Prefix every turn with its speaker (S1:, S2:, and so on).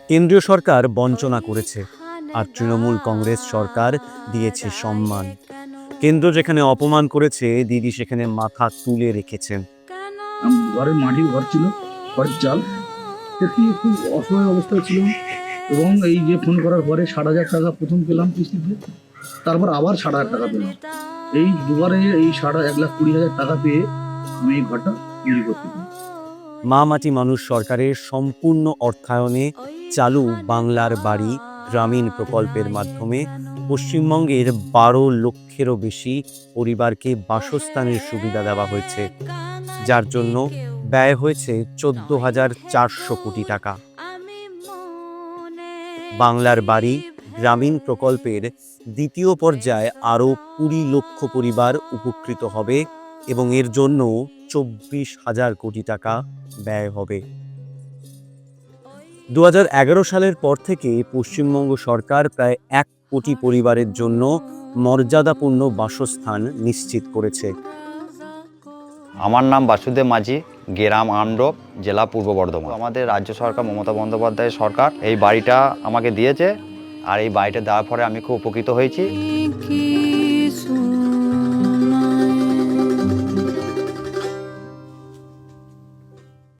S1: কেন্দ্রীয় সরকার বঞ্চনা করেছে, আর তৃণমূল কংগ্রেস সরকার দিয়েছে সম্মান। কেন্দ্র যেখানে অপমান করেছে, দিদি সেখানে মাথা তুলে রেখেছেন।
S2: ঘরের মাটির ঘর ছিল, ঘরের চাল, সত্যি খুব অসহায় অবস্থায় ছিলাম। এবং এই যে ফোন করার পরে 60,000 টাকা প্রথম পেলাম কিস্তিতে, তারপর আবার 60,000 টাকা পেলাম। এই দুবারে এই 1,20,000 টাকা পেয়ে আমি এই ঘরটা তৈরি করতে পারি।
S1: মা মাটি মানুষ সরকারের সম্পূর্ণ অর্থায়নে চালু বাংলার বাড়ি গ্রামীণ প্রকল্পের মাধ্যমে পশ্চিমবঙ্গের 12 লক্ষেরও বেশি পরিবারকে বাসস্থানের সুবিধা দেওয়া হয়েছে, যার জন্য ব্যয় হয়েছে 14,400 কোটি টাকা। বাংলার বাড়ি গ্রামীণ প্রকল্পের দ্বিতীয় পর্যায়ে আরও 20 লক্ষ পরিবার উপকৃত হবে এবং এর জন্য 24,000 কোটি টাকা ব্যয় হবে। 2011 সালের পর থেকে পশ্চিমবঙ্গ সরকার প্রায় 1 কোটি পরিবারের জন্য মর্যাদাপূর্ণ বাসস্থান নিশ্চিত করেছে।
S3: আমার নাম বাসুদেব মাঝি, গ্রাম আমরপ, জেলা পূর্ব বর্ধমান। আমাদের রাজ্য সরকার মমতা বন্দ্যোপাধ্যায়ের সরকার এই বাড়িটা আমাকে দিয়েছে, আর এই বাড়িটা দেওয়ার পরে আমি খুব উপকৃত হয়েছি।